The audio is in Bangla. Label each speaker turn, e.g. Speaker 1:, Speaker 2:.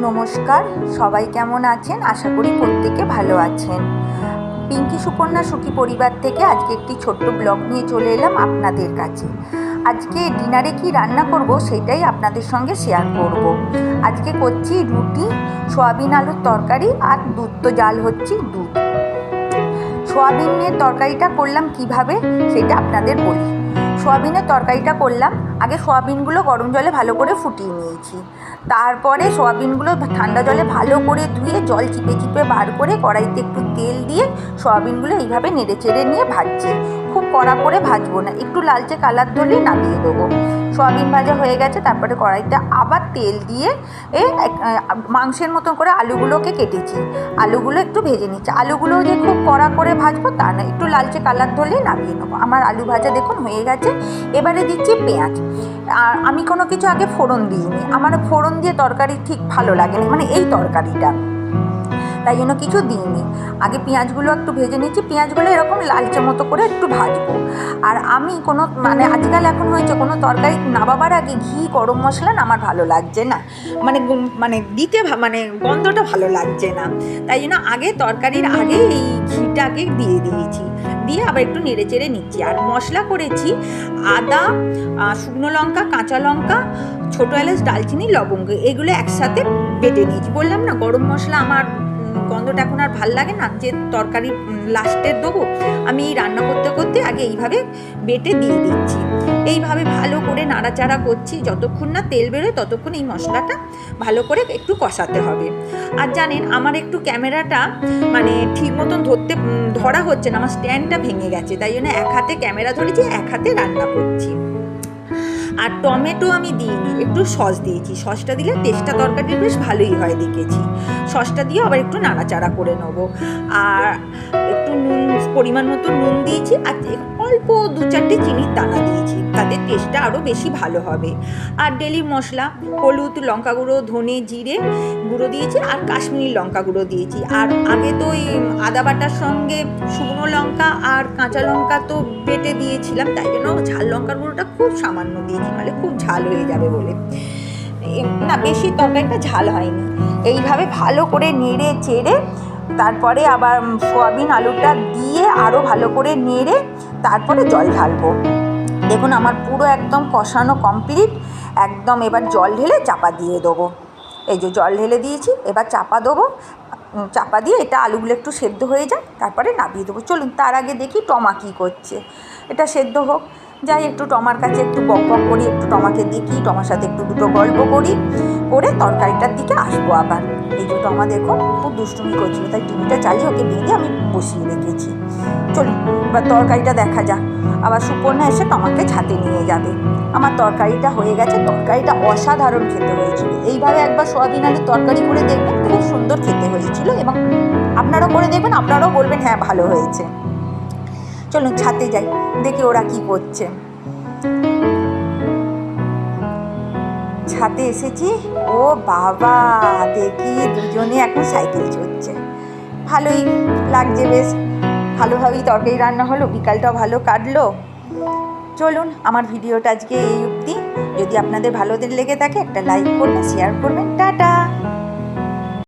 Speaker 1: নমস্কার, সবাই কেমন আছেন? আশা করি প্রত্যেকে ভালো আছেন। পিঙ্কি সুকন্যা সুখী পরিবার থেকে আজকে একটি ছোট্ট ব্লগ নিয়ে চলে এলাম আপনাদের কাছে। আজকে ডিনারে কি রান্না করব সেটাই আপনাদের সঙ্গে শেয়ার করব। আজকে করছি রুটি, সয়াবিন আলুর তরকারি আর দুধ তো জাল হচ্ছে দুধ। সয়াবিনের তরকারিটা করলাম কিভাবে সেটা আপনাদের বলি। সয়াবিনের তরকারিটা করলাম, আগে সয়াবিনগুলো গরম জলে ভালো করে ফুটিয়ে নিয়েছি। তারপরে সয়াবিনগুলো ঠান্ডা জলে ভালো করে ধুয়ে জল চিপে চিপে বার করে কড়াইতে একটু তেল দিয়ে সয়াবিনগুলো এইভাবে নেড়ে চেড়ে নিয়ে ভাজছি। খুব কড়া করে ভাজবো না, একটু লালচে কালার ধরলেই নামিয়ে দেবো। সয়াবিন ভাজা হয়ে গেছে, তারপরে কড়াইতে আবার তেল দিয়ে মাংসের মতন করে আলুগুলোকে কেটেছি। আলুগুলো একটু ভেজে নিচ্ছি। আলুগুলো যে খুব কড়া করে ভাজবো তা না, একটু লালচে কালার ধরলেই নামিয়ে নেবো। আমার আলু ভাজা দেখুন হয়ে গেছে। এবারে দিচ্ছি পেঁয়াজ। আর আমি কোনো কিছু আগে ফোড়ন দিইনি, আমার ফোড়ন দিয়ে তরকারি ঠিক ভালো লাগে না, মানে এই তরকারিটা, তাই জন্য কিছু দিইনি। আগে পেঁয়াজগুলো একটু ভেজে নিচ্ছি। পেঁয়াজগুলো এরকম লালচে মতো করে একটু ভাজবো। আর আমি কোনো আজকাল এখন হয়েছে কোনো তরকারি নামাবার আগে ঘি গরম মশলা না আমার ভালো লাগছে না, দিতে গন্ধটা ভালো লাগছে না, তাই জন্য আগে তরকারির আগে এই ঘিটাকে দিয়ে দিয়েছি, দিয়ে আবার একটু নেড়ে চেড়ে নিচ্ছি। আর মশলা করেছি আদা, শুকনো লঙ্কা, কাঁচা লঙ্কা, ছোটো এলাচ, দালচিনি, লবঙ্গ, এগুলো একসাথে বেটে নিয়েছি। বললাম না গরম মশলা আমার গন্ধটা এখন আর ভাল লাগে না, যে তরকারি লাস্টে দেবো, আমি এই রান্না করতে করতে আগে এইভাবে বেটে দিয়ে দিচ্ছি। এইভাবে ভালো করে নাড়াচাড়া করছি, যতক্ষণ না তেল বেরোয় ততক্ষণ এই মশলাটা ভালো করে একটু কষাতে হবে। আর জানেন আমার একটু ক্যামেরাটা ঠিক মতন ধরা হচ্ছে না, আমার স্ট্যান্ডটা ভেঙে গেছে, তাই জন্য এক হাতে ক্যামেরা ধরেছি, এক হাতে রান্না করছি। আর টমেটো আমি দিইনি, একটু সস দিয়েছি। সসটা দিলে টেস্টটা তরকারির বেশ ভালোই হয় দেখেছি। সসটা দিয়ে আবার একটু নাড়াচাড়া করে নেবো। আর একটু নুন, পরিমাণ মতো নুন দিয়েছি, আর অল্প 2-4টে চিনির দানা দিয়েছি, তাতে টেস্টটা আরও বেশি ভালো হবে। আর ডেলি মশলা হলুদ, লঙ্কা গুঁড়ো, ধনে, জিরে গুঁড়ো দিয়েছি, আর কাশ্মীরি লঙ্কা গুঁড়ো দিয়েছি। আর আগে তো ওই আদা বাটার সঙ্গে শুকনো লঙ্কা আর কাঁচা লঙ্কা তো বেটে দিয়েছিলাম, তাই জন্য ঝাল লঙ্কার গুঁড়োটা খুব সামান্য দিয়েছি, নাহলে খুব ঝাল হয়ে যাবে বলে। না, বেশি তরকারিটা ঝাল হয়নি। এইভাবে ভালো করে নেড়ে চেড়ে তারপরে আবার সয়াবিন আলুটা দিয়ে আরও ভালো করে নেড়ে তারপরে জল ঢালবো। দেখুন আমার পুরো একদম কষানো কমপ্লিট। একদম এবার জল ঢেলে চাপা দিয়ে দেবো। এই যে জল ঢেলে দিয়েছি, এবার চাপা দেবো। চাপা দিয়ে এটা আলুগুলো একটু সেদ্ধ হয়ে যায়, তারপরে নামিয়ে দেবো। চলুন তার আগে দেখি টমা কী করছে। এটা সেদ্ধ হোক, যাই একটু টমার কাছে একটু বক বক করি, একটু টমাকে দেখি, টমার সাথে একটু দুটো গল্প করি, করে তরকারিটার দিকে আসবো আবার। এই যে টমা দেখো খুব দুষ্টুমি করছিল, তাই টিভিটা চালিয়ে ওকে বেঁধে আমি বসিয়ে রেখেছি। চলুন এবার তরকারিটা দেখা যাক। আবার সুপর্ণা এসে টমাকে ছাতে নিয়ে যাবে। আমার তরকারিটা হয়ে গেছে। তরকারিটা অসাধারণ খেতে হয়েছিল। এইভাবে একবার সয়াবিন আলুর তরকারি করে দেখবেন, খুব সুন্দর খেতে হয়েছিল, এবং আপনারাও করে দেখবেন, আপনারাও বলবেন হ্যাঁ ভালো হয়েছে। চলুন ছাতে যাই, দেখি ওরা কি করছে। ছাতে এসেছি। ও বাবা, দেখি দুজনে এখন সাইকেল চড়ছে। ভালোই লাগছে, বেশ ভালোভাবেই তরকারি রান্না হলো, বিকালটাও ভালো কাটলো। চলুন আমার ভিডিওটা আজকে এই অবধি। যদি আপনাদের ভালো লেগে থাকে একটা লাইক করবেন, শেয়ার করবেন। টাটা।